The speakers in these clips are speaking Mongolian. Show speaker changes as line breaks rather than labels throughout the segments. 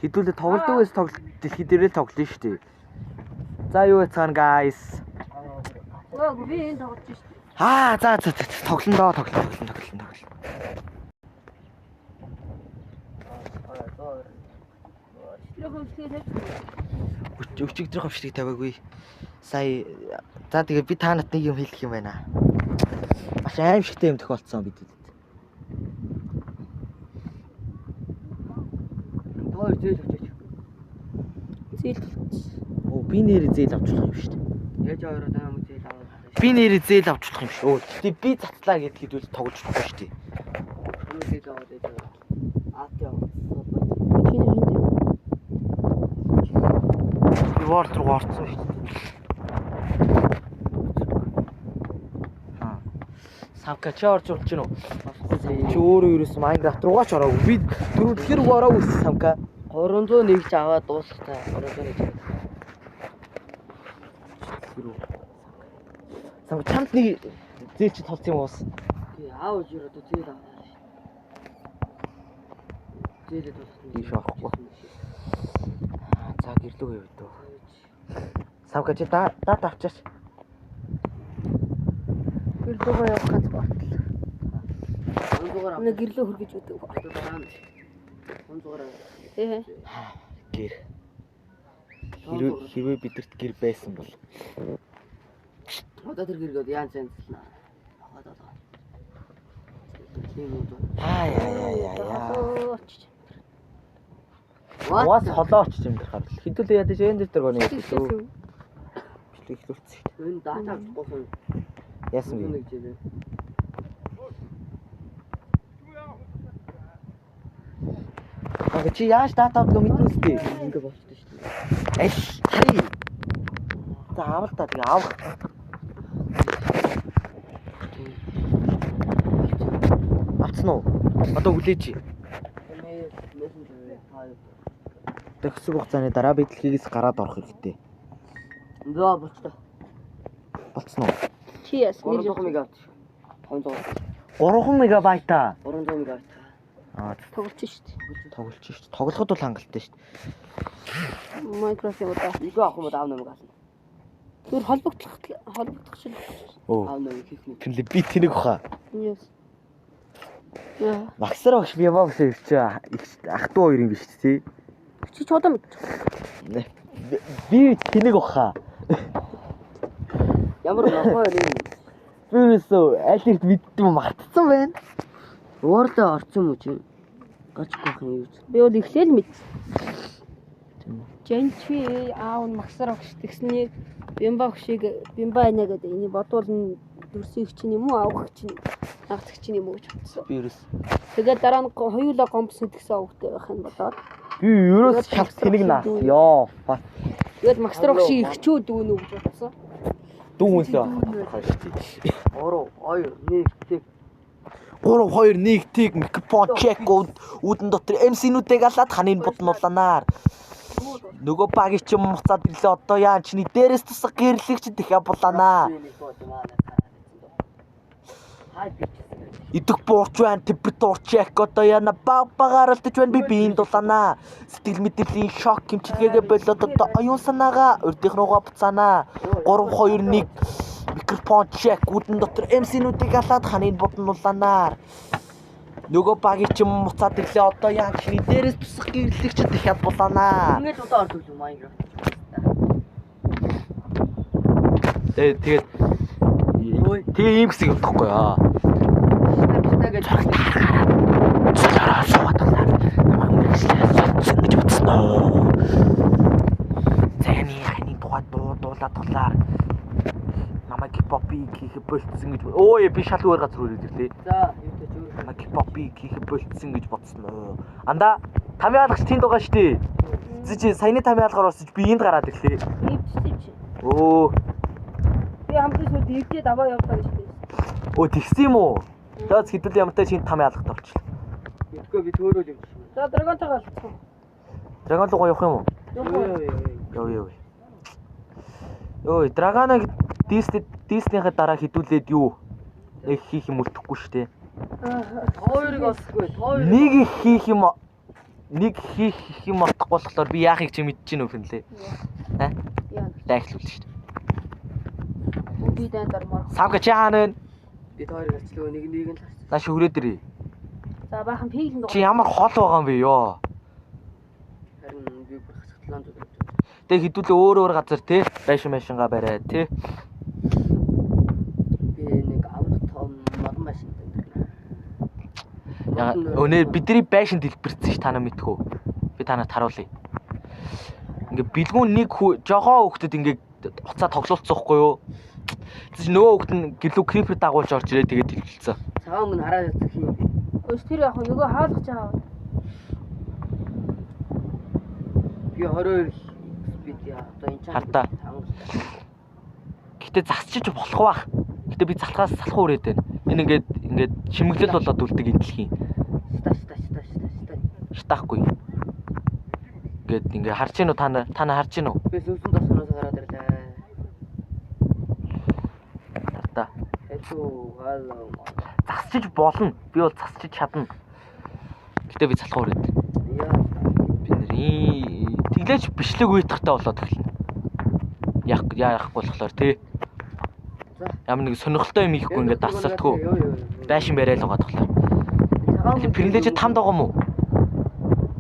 Хэдүүлээ тоглодог байсан дэлхий дээрээ л тоглоно шүү дээ. За юу яцгаана guys.
Өө би энэ тоглож шүү дээ.
За тоглоно доо тоглоно. Өчигдөр хавшлыг тавиагүй. Сая за тэгээ би та нарт нэг юм хэлэх юм байна. Маш аимшигтай юм тохиолдсон бидэд.
Тоор зээл авчаач.
Зээл.
Оо би нэрээ зээл авчлах юм шүү дээ.
Яаж өөрөө даа мө зээл аваад.
Би нэрээ зээл авчлах юм шүү. Тэгээ би цацлаа гэдгийг үл тоглож чадахгүй шүү дээ.
Юу зээл аваад байж. Аатаа.
Чиний хинт.
Би ворд руу орсон шүү дээ. Савка чи орж болж гинөө. Чи өөрөө ерөөс Майнкрафт руугаа ч ороогүй. Би дөрөвдөхөр рүү ороогүй Савка.
301 ч аваад дуусахтаа 301.
Савка чамд нэг зээл чи толцсон юм уус.
Тий, аав жироо зээл аваад. Зээлээ тулсан.
Ийш авахгүй. За гэрлүүгээ юу дөө. Савка чи дат авчаач.
Гэрлөөгөө явах ганц болтол.
Ондогоор
Нэг гэрлөө хөргөж өгдөг.
ондогоор.
Ээ.
Гэр. Хэрвээ бидэрт гэр байсан бол.
Одоо тэр гэргээд яан цэнцлнэ. Хадаа. Тийм үү.
Яа. Уус холооч юм дээр харлаа. Хэдүүлээ ядаж энэ дээр гоо нэг хэлээ. Бичлэглүүлсэн.
Энэ дата авчихсан.
Яасан бэ?
Нэг жишээ.
Чи яаж дата авдаг мэдэн үстэй?
Ингээ болчихсон шүү дээ.
Эш, хари. За авал та тэгээ авах. Авцсан уу? Одоо хүлээж. Тэгсэг хугацааны дараа би дэлхийгээс гараад орох хэрэгтэй.
Нөө болчихлоо.
Болцсон уу?
Чи яс нэг
300 мегабайт.
3 мегабайта.
300 мегабайт.
тоглож шүү дээ.
Тоглож шүү дээ. Тоглоход бол хангалттай шүү дээ.
Майнкрафт удаа.
Игөө авах юм уу аав намайг ална.
Түр холбогдох шил.
Оо.
Аав намайг хийх.
Тэнлээ би тэнэг баха.
Yes. Яа.
Магсар багш би яваа гэсэн чи ах トゥ хоёр юм биш тий.
Чи ч одоо мэд.
Би тэнэг баха.
Ямар нохоо юм.
Юусоо аль ихт мэдтэн мартцсан байна.
Уурдаа орсон юм уу чи? Гачгүй юм юу?
Би бол ихлээл мэд. Жэнчи аав нь магсар огш тэгсний бимба огшиг бимба анаа гэдэг энийг бодвол дөрсийн чинь юм уу аавх чинь наагч чинь юм уу гэж бодсон.
Би ерөөс.
Тэгээд дараа нь хоёулаа гомбс гэдгсэн аавтай байх юм болоод.
Би ерөөс шалт тэнэг наас. Ёо.
Тэгээд магсар огшиг ихчүү дүүнүү гэж бодсон.
Дүүнсээ.
3 2 1 тэг.
3 2 1 тэг микрофон чек үүдэн дотор MC-нүүдийг алаад ханыг буднууланаар. Нөгөө багийн ч юм уцаад ирлээ одоо яа чиний дээрээс тусах гэрлэгч дахиа булаанаа. Идэх буурч байна температур чек одоо яна багаар алдаж байна би биеинд дулаанаа. Сэтгэл мэдрэлийн шок хэмчилгээгээ болоод одоо оюун санаагаа урдынх руугаа буцаанаа. 3 2 1 микрофон чек үүдэн дотор MC-нүүдийг алаад ханыг буднууланаар. Нөгөө багийн ч юм уцаад ирлээ одоо яа чиний дээрээс тусах гэрлэгч дахиад булаанаа.
Ингээд удаа ордог юм Майнкрафт.
Тэгээд ийм хэсэг юм тахгүй яа.
Тэгээд
Цаараа суугадлаа. Намайг мэрэгчлээ гэж бодсон оо. Зэний ханы тухайд дуулаад талаар. Намайг хипхопыг хийх болцсон гэж. Өө би шал өөр газар үрээд ирлээ.
за юутай ч өөр.
Намайг хипхопыг хийх болцсон гэж бодсон оо. Анда тамийн алгач тэнд байгаа шүү дээ. Чи саяны тамийн алгаар орсож би энд гараад ирлээ.
Ивчтэй чи.
Оо.
Би хамгийн сүүлд ивдээд аваа явуулаа гэж хэлсэн.
Оо тэгсэн юм уу? Төөс хэдүүл ямартай чинь тамийн алгад болчихлоо.
Итгэв би төөрөөл юм шиг.
За драгонтойгоо алцсан.
Драгон руу явах юм уу? Йоо. Ой, драгоныг дийснийхээ дараа хідүүлээд юу? Нэг хийх юм үлдэхгүй шүү дээ.
Хоёрыг осгүй.
Нэг их хийх юм нэг хийх юм болохгүй болохоор би яахыг чи мэдчихэв нөх нэлээ.
Яа.
Дайхлуул шүү дээ.
Би дайдар мор.
Самка чи хаана вэ?
Би тойрог арчлаа нэг нь л харсан.
Нааш хүрээд ирээ.
За баахан пиглэн
Чи ямар хол байгаа юм бэ ёо?
Харин би бүр хацгатлаан зүг.
Тэг хідүүлээ өөр газар те байшингаа барай те.
Би нэг авто том модон машин дээр.
Яа өнөө бидний байшин дэлбэрсэн ш та нар мэдхүү. Би танад харуулъя. Ингээ бэлгүүн нэг жогоо хөхтөд ингээ уцаа тоглолцсоохгүй юу? Тэс нөгөө хөхт нь гэлүү крипер дагуулж орж ирээ тэгээд дэлбэлцсэн.
Цагаан мөн хараад ирэх юм би.
Өс тэр яг нөгөө хаалгаж байгаа.
Би 22 спид яа одоо энэ чам.
Хардаа. Гэтэ засчиж болох бах. Гэтэ би залхаас салах үрээд байна. Энэ ингээд шимэглэл болоод үлдэг энэ дэлхийн.
Ста.
Шатахгүй. Ингээд ингээ харж гинүү та харж гинүү?
Би сүнсэн тасноос гараад ирлээ.
Хардаа.
Хэцүү хаалаа.
Засчиж болно. Би бол засчиж чадна. Гэтэ би залхах үрээд.
Яа.
Би нэр тэглэж бичлэг үейтгтэй болоод эхэлнэ. Яахгүй болохоор тий. Ямар нэг сонирхолтой юм ихгүй ингээд дасалтгүй. Байшин барайл байгаа болохоор. Пирлэж тамд байгаа юм уу?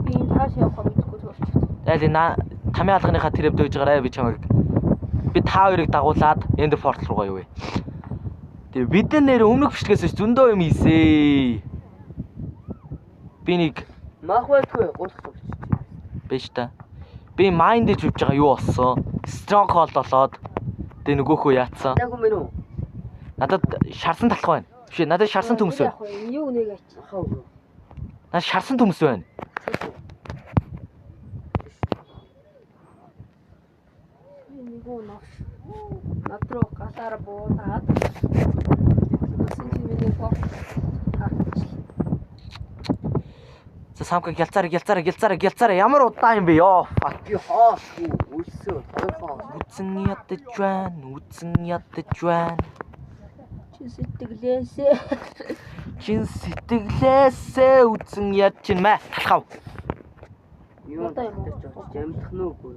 Би энэ тааш явах мэдгүй болчихсон.
Яа тамийн алганыхаа тэрэвд өгж байгаарай би чамайг. Би та хоёрыг дагуулад энд портал руугаа юу вэ? Тэгээ бид нэр өмнөх бичлэгээс зөндөө юм ийсээ. Би нэг
Мах байхгүй гуйлах.
биш та. Би майнд гэж үвж байгаа юу болсон? Stronghold болоод тэгээ нөгөөхөө яатсан.
Яг юм уу?
Надад шарсан талх байна. Биш надад шарсан төмс байна.
Юу нэг ач.
Ахаа.
Надад шарсан төмс байна.
Нэг уу ногш. Надруу галаар буудаад. Сэнтиметр боо.
За самка гялцаараа ямар удаан юм бэ ёо.
Би хаашгүй үлсээ тойрхон.
Үцэн ядаж байна.
Чи сэтгэлээсээ.
Чин сэтгэлээсээ үцэн яд чин мэ талхав.
Юу жамдах нүггүй.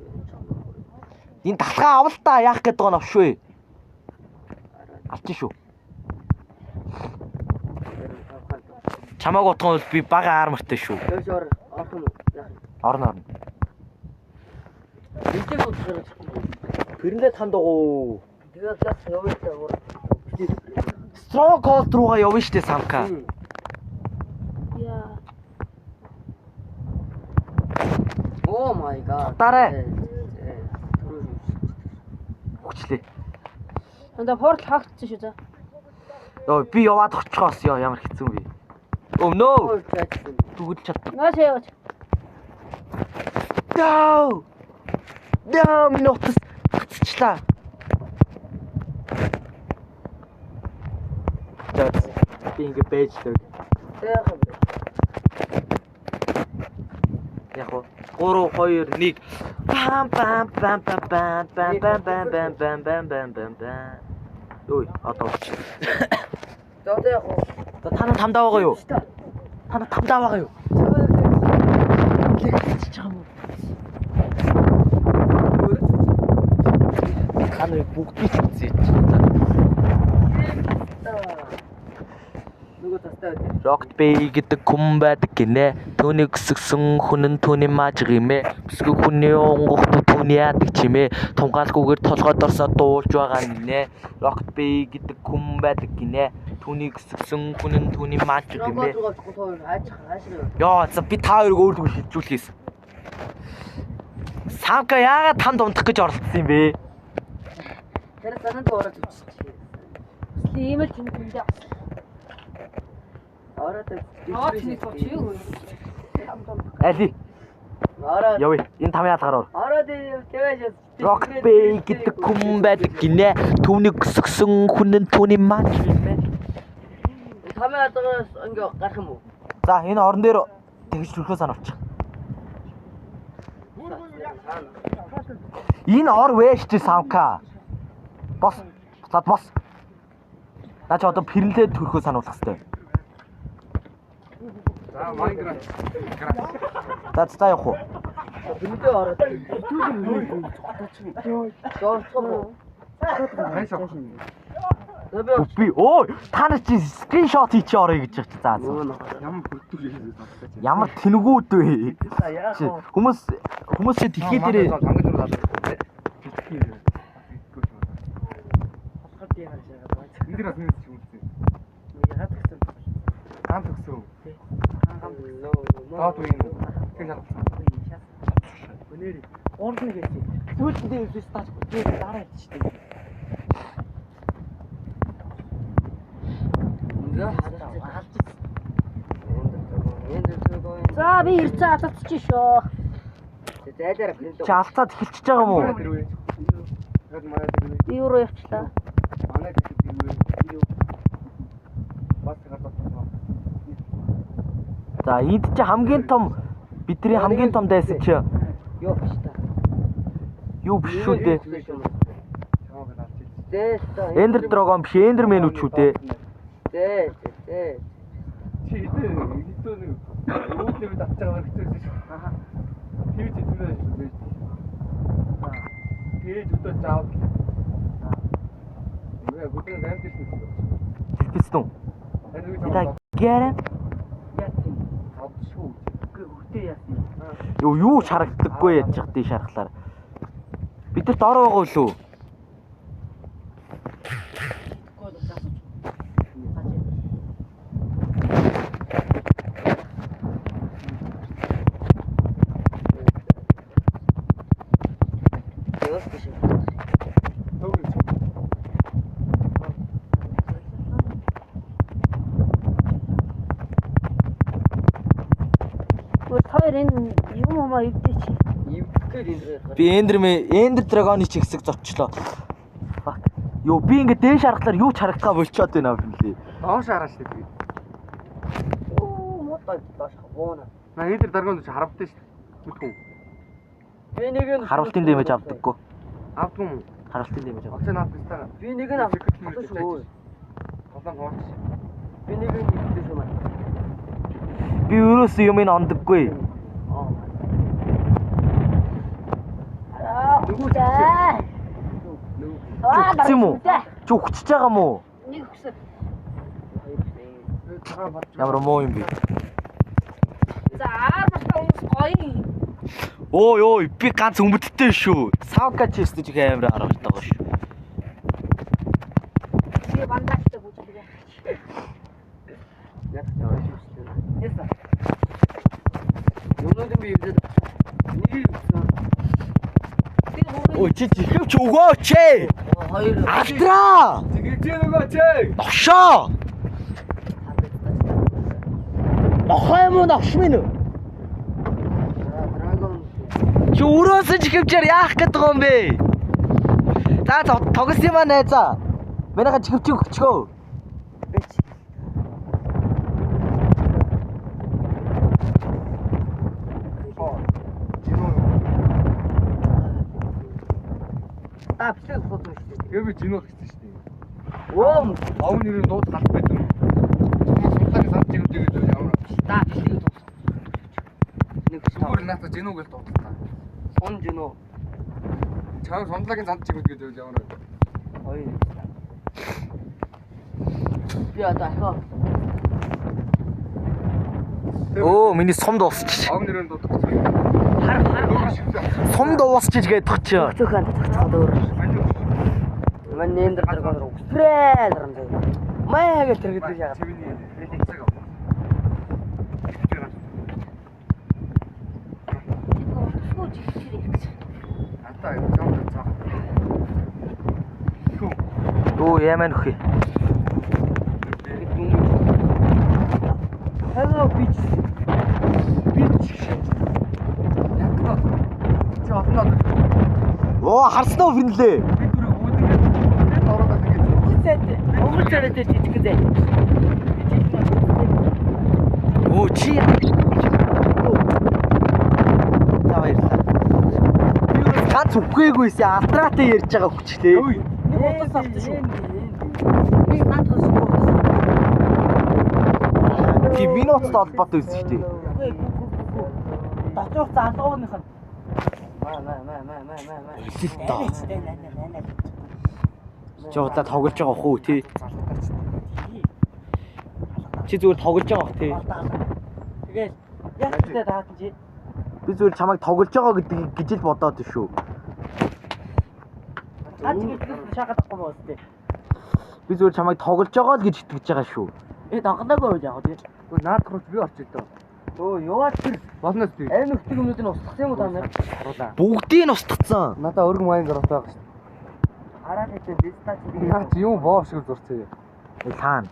Энэ талхаа авал та яах гээд байгаа нь овшгүй. Авчих шүү. Чамааг утган бол би бага армартай шүү.
Дөөш орхон яах.
Орно.
Бэлтэг утгаар.
Пэрэндээ танд уу.
Тэгээд лас явуулаа.
Stronghold руугаа явна штэ самка.
Яа.
Oh my god.
Дараа. Хүчлээ.
Анда портал хаагдсан шүү за.
Йоо би яваад очихоос ёо ямар хэцүү бэ. Oh no. Түгэл чадсан.
Наач яваач.
No. Нотс гацчлаа. Би ингэ бэжлэг. Яг уу 3 2 1 бам бам бам бам бам бам бам бам бам бам бам бам бам. Ой, одоо.
За яг уу.
За та нар тамдаа байгаа юу? Та нар тамдаа байгаа юу? Лэгч чам. Та нар бүгдийг үзье.
Нөгөө тастай.
Rocket Bay гэдэг хүн байдаг гинэ. Түүний өсгсөн хүн нь түүний мааж гимэ. Бүсгүй хүний онгохт түүний яадаг чимээ. Тунгаалгүйгээр толгойд орсоод дуулж байгаа нэ. Rocket Bay гэдэг хүн байдаг гинэ. Түүний өсгсөн хүн нь түүний мааж гимэ. Яа, за би та хоёрыг өөрлөгөө шилжүүлэхээс. Самка яагаад танд унтах гэж оролцсон юм бэ?
Тэр санаанд ороод үччихээ.
Тийм л тэмдэглээ.
Ороод
Чиний тооч юу вэ?
Али.
ороод
Явъя. Энэ тамийн алгаар ор.
ороод тэгэж
Rocket Bay гэдэг хүн байдаг гинэ. Түүний өсгсөн хүн нь түүний мааж гимэ.
Тамийн алгаараас ингээ гарах юм уу?
За энэ орон дээр тэгж төрхөө санавчих. Энэ ор вэш чи самка. Бос. Бос. Наач одоо пэрлээ төрхөө сануулах хэвээр.
За Майнкрафт.
За явах уу?
Бинтээ ороод хэдүүлэн зооцоо.
Хайшаа.
Би өө та нар чи скриншот хийчих орё гэж байна чи. За.
Ямар бүрдүү хийсэн сонсож.
Ямар тэнэгүүд вэ? Хүмүүс чи дэлхий дээр
хамгийн дөрөв надад байна. Энд дэр бас нэг юм үзсэн. Хаан төгсөө. Таад үе юм. Тэг шалгасан.
Өнөр ордны гэж. Сүүлдээ өвдөс таач тэгээд дараа ичтэй.
За би ирцээ алцчих шүү.
Зайлаараа
чи алцаад эхэлчихэж байгаа юм уу?
Би юу явчлаа.
Манай гэдэг юм. Бас гадаа.
За энд чи хамгийн том бидний хамгийн том дайсан чи
Юу биш та.
юу биш шүү дээ.
Зээ.
Эндер драгон биш, эндермен үчүү дээ.
Зээ.
Чи хэдэн нэг өөдөө татж байгаа хэрэгцээсэн шүү. Аа. Тэр зэзмээ шүү. Гээж өдөө заав. Яа, гүтэн нэмтэж шүү.
Тэтгэсэн үү? Ида гэрэ
Яатин.
Ав шүү.
Хөхтэй яатин.
юу харагддаггүй яаж яах тий шарахлаар. Бидэрт ор байгаа юу?
Тэр энэ юм эвдээ чи.
Би эндер драгоны ч хэсэг зочлоо. Fuck. Юу би ингэ дээш харахлаар юу ч харагдгаа болчиход байна юм лээ.
Доош хараач дээ.
Оо, мотой доош хавна.
На эдэр даргонд ч харавдсан шүү. Мэдгүй.
Би нэг нь
Харуултын дэмэж авдаггүй.
Авдгүй юм.
Харуултын дэмэж авдаг.
Оцоо наад бистаа.
би нэг нь авчихсан.
Толон хооч.
Би нэг нь хийсэн юм аа.
Би өөрөөсөө юм ин ондаггүй.
Нүгүтээ.
Үхчихсэн юм уу? Чи үхчихэж байгаа юм уу?
Нэг хүсэл.
Ямар муу юм бэ?
За арбахтаа хүмүүс гоё.
Ой би ганц өмдөлтөө шүү. Савка чэст ч их амар харагдаж байгаа шүү.
Би бандагтай бүжиглээ.
Яг цаа шүү. Яса. Юунод би явдаа. Нэг
Ой чи ихэвч өгөөч ээ.
хоёр
Алтраа.
Тэгэж нөгөөч ээ.
Ногшоо. Нохоо юм уу ногш минь?
драгон
Чи өрөөсөө ч ихэвчээр яах гээд байгаа юм бэ? За тогс юм аа найзаа. Менийга чихвчиг өгчгөө.
бич. Апсэл фото шүү.
Тэгээ би жинөө хийсэн шүү дээ.
Оо,
Ав нэрийн дууд галт байдаг юм. Султаны санд жинүүд гэдэг ямар.
та бичлэг тус. Нэг
Зүгээр наата жинөө гэж дуудлаа.
сон жинөө.
Чаа сондлогийн санд жинүүд гэдэг ямар.
Хоёр. Би одоо ахаа.
Оо миний сум дуусчих.
Ав нэрийн дууд.
Хар.
Сум дуусчих гээд төгчөө.
Цөөхөн цогцоход өөр. Мань нендер драгон руу. Спрэл рамзай. Маяг л тэргээд би яагаад.
Чивний цаг ав. Ата ямар цаа.
Оо яман өхий.
Hello bitch.
Яг чи отноо.
Оо харснаа финлээ.
Би түрүү үүдээ ороод ингэж.
Монгол царайтай жижигтэй.
Оо чи. За баярлалаа. Би юу ганц үхгээгүйсэн алтраатай ярьж байгаа хүчлээ.
Нэг удаас авчих шүү. Би надад
Тийм миний утастай холбоотой байсан шүү дээ.
Дотоох залгууных нь.
Чи удаа тоглож байгаа хөө тий. Чи зүгээр тоглож байгаа бох тий.
Тэгэл яг тэ таатан чи.
Би зүгээр чамайг тоглож байгаа гэдгийг гэж л бодоод шүү.
Шахаад авахгүй мөн үү?
Би зүгээр чамайг тоглож байгаа л гэж итгэж байгаа шүү.
Донхоноогүй яг тийм.
Наад руу би орчих доо.
Өө яваад тэр
Болноос тий.
аль нөхдөг юмнуудыг устгах юм уу та нар?
Бүгдийг нь устгацсан.
Надаа өргөн маяг гараад байгаа шүү.
Хараад хэвчээ дистач
дээ. Наа чи юм боо шиг зурцээ.
Хаана?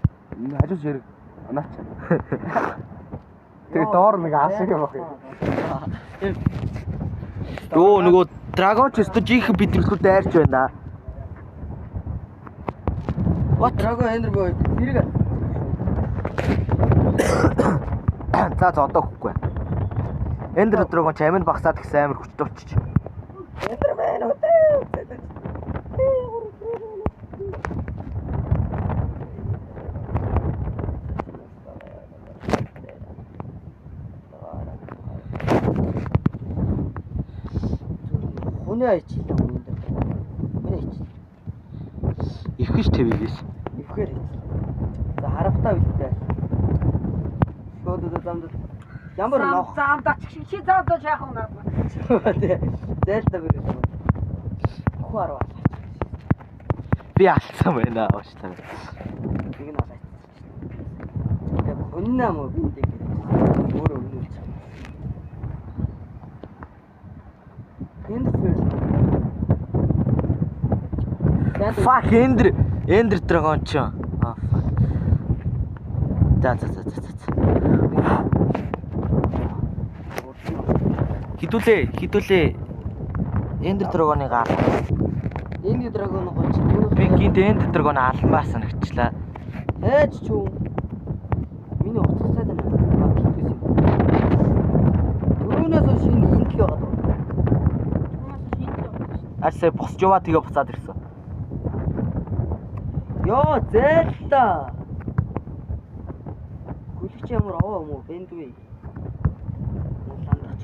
Хажуу зэрэг наач. Тэгээ доор нэг аашиг юм баг.
Йоо нөгөө драгон ч өстө жих бидрэлгүй дайрч байна.
What драгон эндэр боо. Зэрэг.
За одоо хөхгүй. Эндэр драгон ч амин багсаад гэсэн амар хүчтэй болчих.
Эндэр мэн үү? Хүний ачи л юм энэ. Миний ачи.
Ихэж твэгээс.
Ихээр. За харафтаа үлдээ. Шууд замд ямар нох.
Замдаа чи заадаа яах вэ наад.
Зээлдэ бэр. Хуарва.
Би алдсан байна ааштай.
Нэг нь алаа. Яг хоннаа мө биндэг. Өөрөө өгнөж.
Fuck Ender Dragon ч. Аа fuck. За. Хитүүлээ. Ender Dragon-ыг аа.
Ender Dragon гоч.
Би гинт Ender Dragon алмаа санагчлаа.
Хайж ч юм. Миний уцгацаад байна. Түрүүнээс шинэ интл байгаа.
Арсаа босч яваа тэгээ буцаад ирсэн.
Йоо зээлта. Гүлч ямар аваа юм уу? Бэндвэ. Ландч.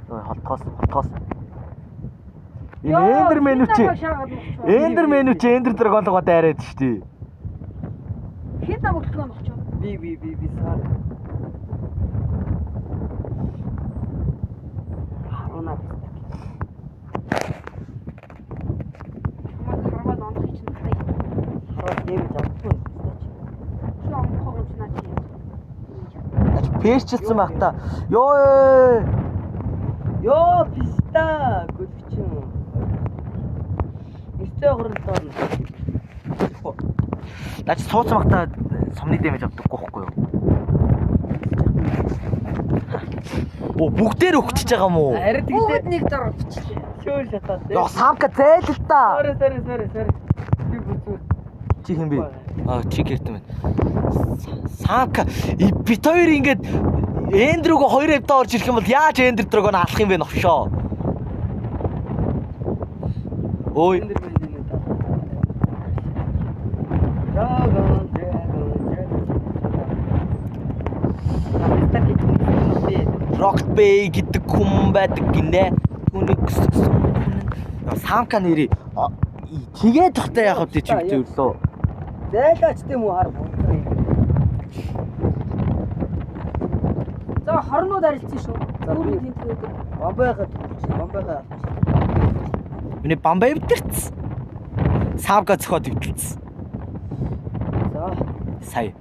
Ой холтоос. Энэ Enderman үчи. Enderman үчи Ender Dragon-гоо дайраад штий.
Хэд намглах нь болчих.
Би сар. Харунаа.
Харваад онох чинь хай.
Хараад дээвч авахгүй.
Чи онох юм чи наа чи.
Ач пэшчилсэн байх та.
Йоо писта гүлч. Истэгрэл доо.
Наач суудсан байх та сомны дэмэж авдаггүй байхгүй юу? Оо бүгдээр өгчөж байгаа юм уу?
Харин
Бүгд нэг дор бичлээ.
шүүл шатаад.
Яа самка зээл л та.
Sorry. Би бүцүү.
Чи хэм бэ? Чи гэртэн байна. Самка бит хоёр ингээд Эндрүүгөө хоёр хэвдээ орж ирэх юм бол яаж Эндер Драгон алах юм бэ новшоо? Ой. Rocket Bay гэдэг хүн байдаг гинэ. Түүний гэсэн. Самка нэрий. Тэгээд тахтай яах вэ чи битээ өрлөө.
Зайлаач тийм үү хар.
За хорнууд арилцсан шүү. Өөрөнд тэнцвээд.
Бамбайгаа.
Миний бамбай өвдөрц. Самка цохоод өвдөлцсөн.
За.
Сая.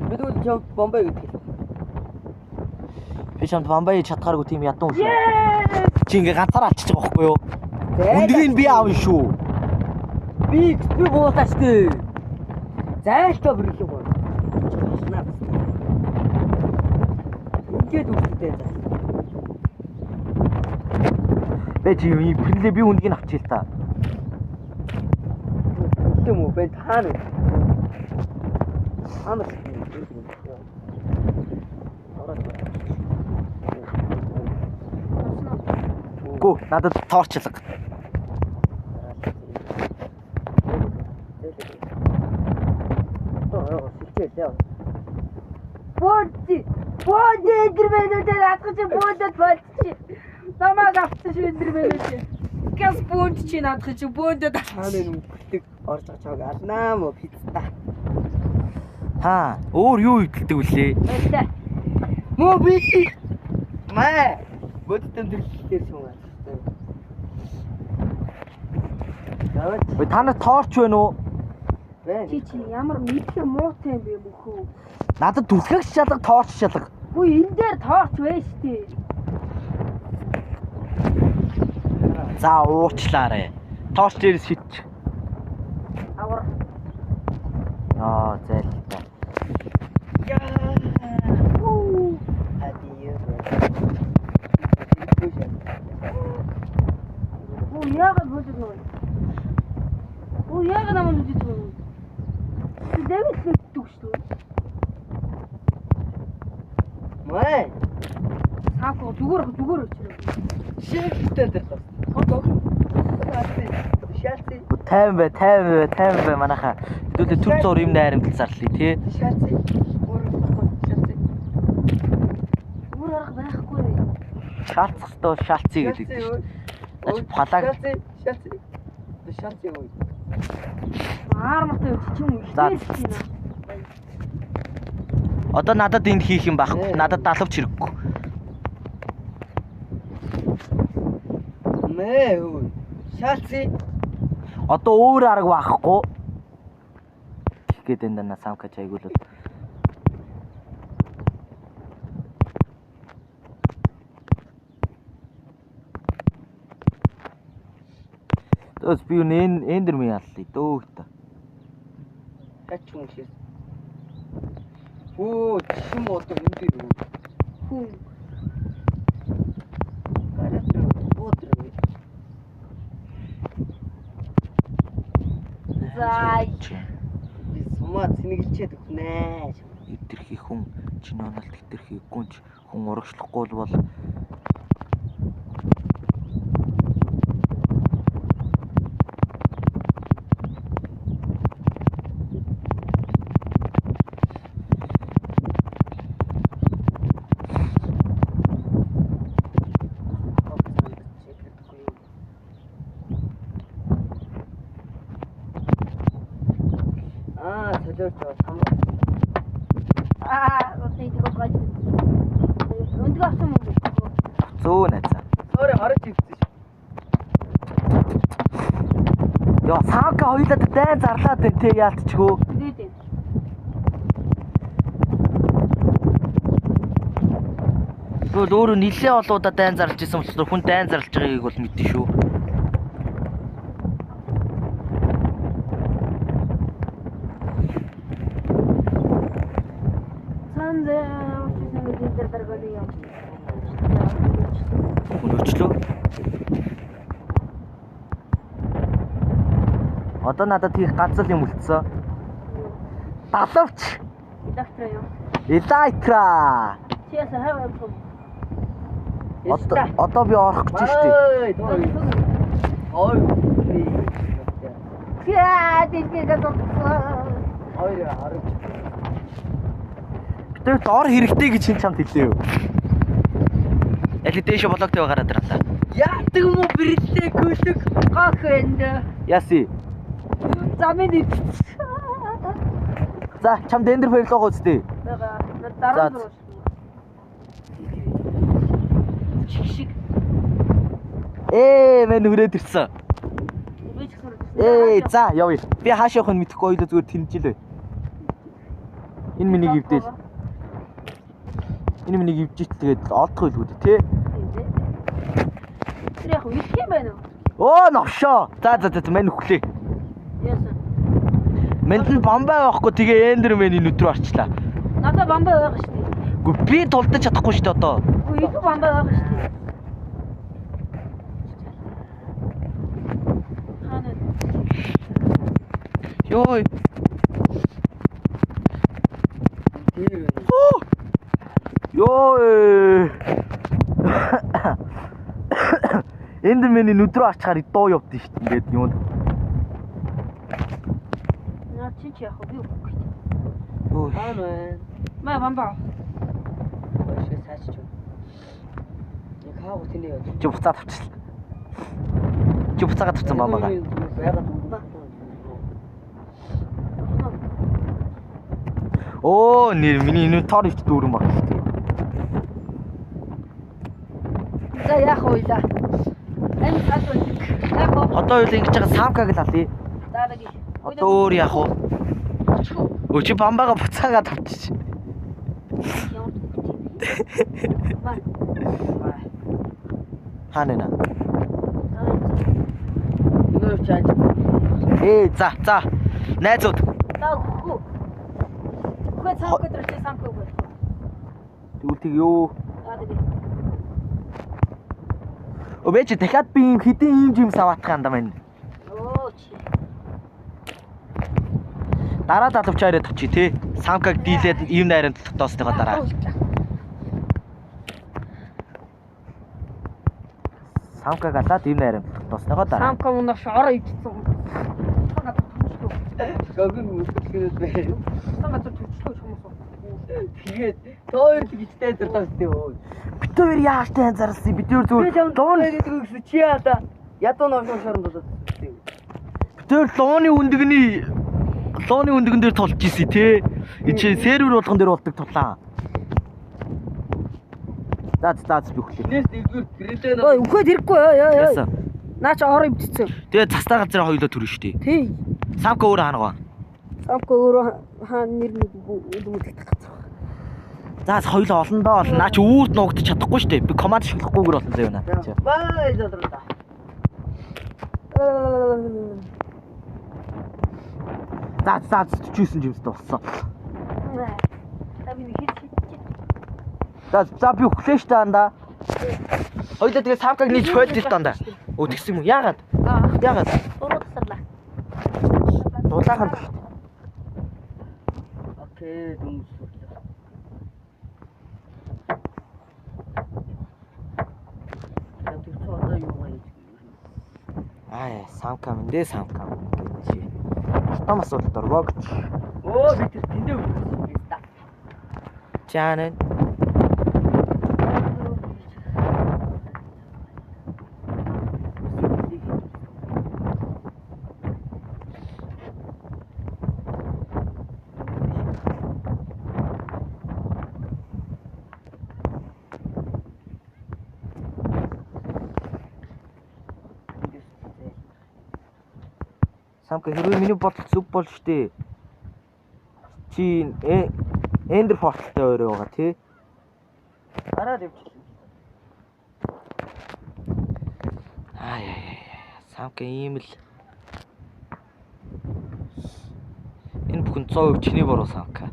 Бид үл жоо бамбай гэдэг.
Би чамд бамбай чадхааргүй тийм ядуу шүү. Чи ингээ ганцаараа алчиж байгаа байхгүй юу? Үндгийг би аавн шүү.
Би буутаач дээ. Зайлтаа бүрлээ гоо. Ингээд үстэй заа.
Бэ чи бүрлээ би үндгийг авчих л та.
Тийм үү бэ таана. Таана.
Гү надад тоорчлог.
Болчихлоо. Бод эндэрмэнүүдээ наадах чи бодод болчих. Намайг авчих эндэрмэнүүдээ. Гэс бод чи наадах чи бодод хаана нүгтэг орж байгаа чаг алнаа мө пицца.
Өөр юу идэлдэг вүлээ?
Баярлаа. Мө би. Маа. Бодод өндөрлөлтээр суугаа.
Ой та нар торч байна уу?
Чи ямар мэдхэр муутай юм бэ мөхөө.
Надад түлхэгч шалга, торч шалга.
Үгүй энэ дээр торч байж тээ.
За уучлаарай. Торч дээрс шидчих.
Авар.
Зайлтай.
Яагаад бодож нөө? Яагаад намайг бодож нөө? Дэвид лүддэгшлөө.
Маа.
Саако зүгээр өчрөө.
Шигтэй дээр. Шааци.
50 бай манайхаа. Хэдүүлээ төр зур юм найрамдал зарлаа тий.
Шааци. Шааци.
Өөр арга байхгүй.
Шаалцах ёстой шаалцъя гэдэг. Палаг.
Шааци ой.
Аармахтай үчи юм ихтэйс юм.
Одоо надад энд хийх юм байхгүй. Надад далавч хэрэггүй.
Мэ ой. Шааци.
Одоо өөр арга байхгүй. Тэгэхэд энэ дана самка чайгуул бол. Тэс би эндэр ми яллаа дөөхтэй.
Тач юм шиг. Оо, чим одоо үнтэй дүү.
Хүн. Зай.
Би сумаа цэнгэлчээд өгнэ.
Итэрхий хүн чинь оноолт итэрхий гүнж хүн урагшлахгүй бол
солиорч сам.
Одоо идэх болгож. Өндөг авсан юм уу?
зөө найзаа.
Sorry, харж ивсэн.
Яа, самка хоёулаа дайн зарлаад байна те яалтчгүй.
Дээд.
Тэгвэл өөрөө нилээ олоодаа дайн зарлж исэн болохоор хүн дайн зарлж байгааг бол мэдэн шүү. Өнөөчлөө. Одоо надад хийх ганц л юм үлдсэн. Далавч.
Электро юм.
Электра.
Чиэс хав юм.
Одоо би орох гэж штий.
Ой.
Яа, дийгээ гоо.
Ой, харж.
Тэр дор хэрэгтэй гэж хин чамд хэлээ юу? Яли дэше блоктэй гараад ирлаа.
Яадаг юм уу бэрэлээ гүлэг
Гах энд.
Яси.
Замын.
За чамд эндэр фэрлогоо үстэй.
Дараа нь. Чиг.
Мэн хүрээд ирсэн. За явъя. Би хаашаа явах нь мэдэхгүй ойлоо зүгээр тэнжилээ. Энэ миний гівдэл. Энэ миний гівжиж тэгээд олдох байлгүй тий.
Тэр яг мэдх юм байна уу?
Оо новшоо. За мэн өглөө.
Яасан.
Мэнд нь бамбай байхгүй тэгээ эндэр мэний нүтрүү орчлаа.
Надад бамбай байгаа шүү дээ.
Үгүй би тулдаж чадахгүй шүү дээ одоо.
Үгүй илүү бамбай байгаа шүү дээ. Ханаа.
Йой. Йой. Эндэр мэний нүдрөө арчхаар дуу явдсан шүү дээ. Ингээд юунд.
Наа чи яах вэ?
Хөө.
Хаана вэ?
Маа бамбаа.
Өшөө цааш ч. Яг хаа гутны яа.
Чи буцаад авчихлаа. Чи буцаагаад авсан бамбага.
Ягаад юм.
Оо нэр миний инвентар ивч дүүрэн баг шүү дээ.
За яах вэ да? Энэ цаад үү. Яг оо.
Одоо үл ингэж байгаа самкаг л алий.
Дараагийн.
Одоо өөр яах вэ? Өө чи бамбага буцаагаад авчих. Хаана нэ?
Нөө чаад.
За. Найзууд.
За хүү. Хөө цаах гэдэг самко үү.
Тэгвэл тэг ёо.
Дараагийн.
Өвч дахиад би юм хэдийн юм саваатах юм да мэн.
Оо чи.
Дараа далавчаараа тавчи тий. Самкаг дийлээд ийм найранд дотоосныхоо дараа. Самкаг алаад ийм найранд дотоосныхоо дараа.
Самко унах шороо ивчихсэн.
Гогн үсгэлээд бай.
Самко төчлөө хүмүүс.
Тэгээд тоор тэгчтэй зарлаастай өө.
Бид хоёр яаж тань зарласан бид хоёр зүгээр луун
гэдэг үгс чи яада. Ядуу ногоон шоронд болоод.
бид хоёр лууны үндгэн дээр толж ийсэн тий. Чи сервер болгон дээр болдог тулаа. За би өглөө.
Нээс нэгдүгээр гэрэлээ
Ой үхээд ирэхгүй ёо.
Яасан.
Наа чи ороо ивчихсэн.
Тэгээ цастаа газар хоёулаа төрөн штий.
Тий.
Самка өөр ханага.
Самко өөрөө хаана нэр нэг үлдэмүүлэх газар.
За хоёулаа олондоо болно. Наа чи үүрт нуугдчих чадахгүй штий. Би команд шиглэхгүйгээр болно заа юуна.
бай задраа.
За 49 жимстэй болсон.
Таби нэг хит.
За би өглөө штэ анда. Хоёулаа тэгээ самкаг нийж хойлдол дандаа. Өө тэгсэн юм уу? Яагаад? Яагаад?
Уруу тасарлаа.
Дулаахан.
Окей, дүнс.
Самка мэндэ самка. Чи. Том асуудал дорвоо гэж.
Оо би тэр тэндээ үлдсэн та.
Чанаа. Самка хэрвээ миний бодол зүв бол штэ. Чи эндер порталтай өөрөө байгаа тий.
Хараад явчихлаа.
Самка ийм л. Энэ бүхэн 100% чиний буруу самка.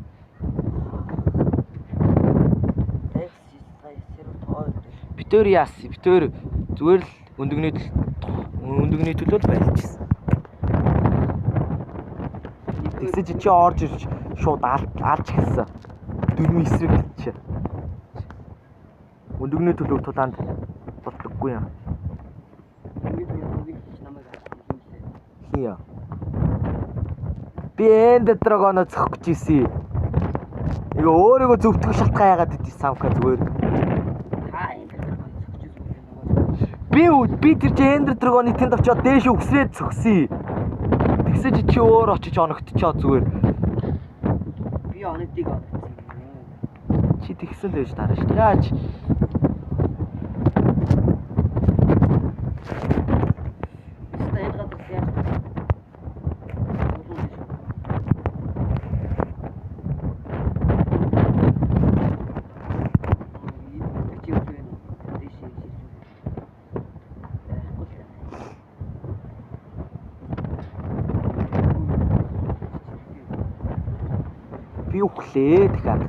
Бид өөр яасан? Бид өөр зүгээр л өндөгний төлөө байлжсэн. Тэгсэж чи орж ирж шууд алж хэлсэн. Дөрмийн эсрэг чи. Өндөгний төлөв тулаанд болдоггүй юм. Хиа. Би энд драгоно зөхөх гэж ийсэн. Иго өөрийгөө зөвтгөх шалтгаан яагаад идэв самка зүгээр. Би тэр энд драгоны тэнд очиод дээш өгсрээд зөхсөн. Тэгсэж чи өөр очиж оногдчихоо зүгээр.
Би оногдгийг авсан.
Чи тэгсэн л байж дараа шүү. Яаж? Би өглөө дахиад.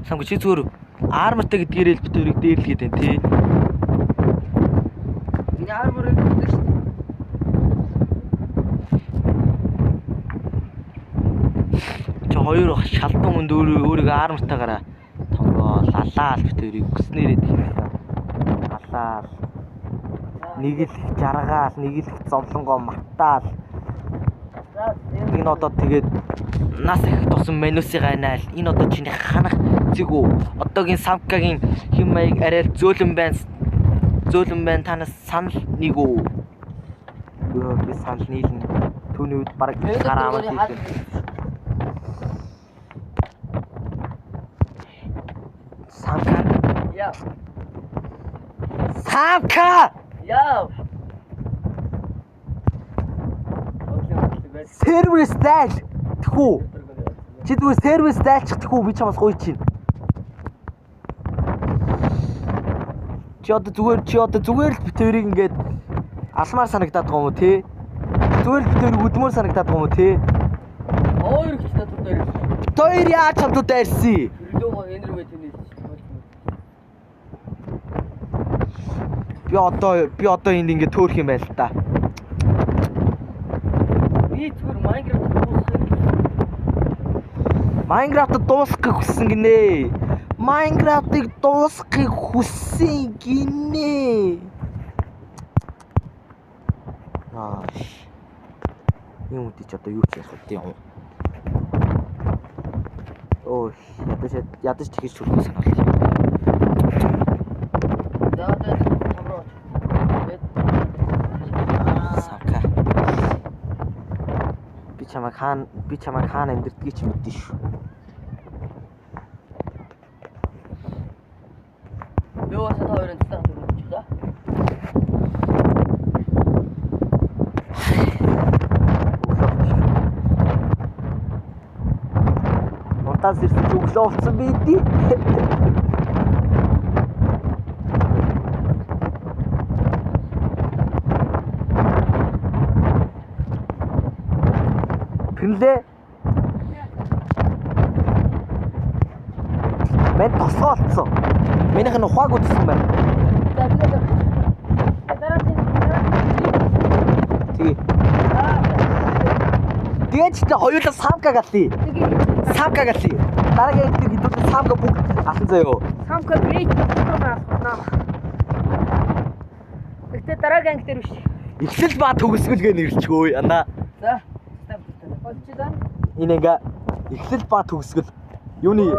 Самгүй чи зүгээр армортай гэдгээрээ л битүүрийг дээрлэхэд байна тий.
Миний арморыг үзсэн шүү дээ.
Чи хоёр шалдан хүнд өөрийгөө армтайгаараа тонгоол алаал битэрийг өгснээрээ тэгсэн. Алаал. Нэг л жаргаал, нэг л зовлонгоо мартаал. Энэ одоо тэгээд нас их тусан менюсийг айнаал. Энэ одоо чиний ханах зэгүү. Одоогийн самкагийн хэм маяг арай зөөлөн байна. Зөөлөн байна танаас санал нэг үү? Йоо би санал нийлнэ. Түүний үед бараг гараа аваад хийх. Самка.
Яа.
Самка!
Яа.
Сервис дайл. Тэхүү. Чи тэгвэл сервис дайлчих тэхүү би чамаас гуйж чинь. Чи одоо зүгээр л битэрийг ингээд алмаар санагдаад байгаа юм уу те? Зүгээр л битэрийг өдмөр санагдаад байгаа юм уу те?
Хоёр их татвар дээр.
Хоёр яаж хамтдаа ирсэн?
Лого энервэ тэнэ.
Би одоо энд ингээд төөрөх юм байл та.
Би зүгээр
Майнкрафт дуусгахыг хүссэн гинэ. Майнкрафтыг дуусгахыг хүссэн гинэ. Юм үгүй ч одоо юу ч яах вэ юм. Оо ядаж тэгэж чөлөө санаал. Сака. Би чамайг хаана амьдэрдгийг ч мэдэн шүү.
Бөөсөө хоёрын цэцэг төрүүлж байгаа.
Унтаас ирсэн ч өглөө болсон байдий. Пинлээ. Мен тосгоолцсон. Минийх нь ухааг үзсэн байна. Тэгээд ч хоёулаа самка галли. Самка галли. Дараагийн тэр хэдүүлээ самка бүгд алсан заяо.
Самка грейт байна. Гэтэ дараагийн анги дээр биш.
Эхлэл ба төгсгөлгээ нэрлчихөө яна.
За.
Болчихсон.
Энэ ингээ эхлэл ба төгсгөл юуны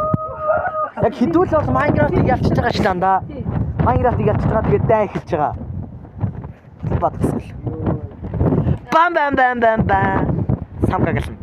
яг хэдүүл бол Майнкрафтыг ялчиж байгаа шүү дандаа. Майнкрафтыг ялчиж байгаа тэгээд дай эхэлж байгаа. Эхлэл ба төгсгөл. Бам. Самка гална.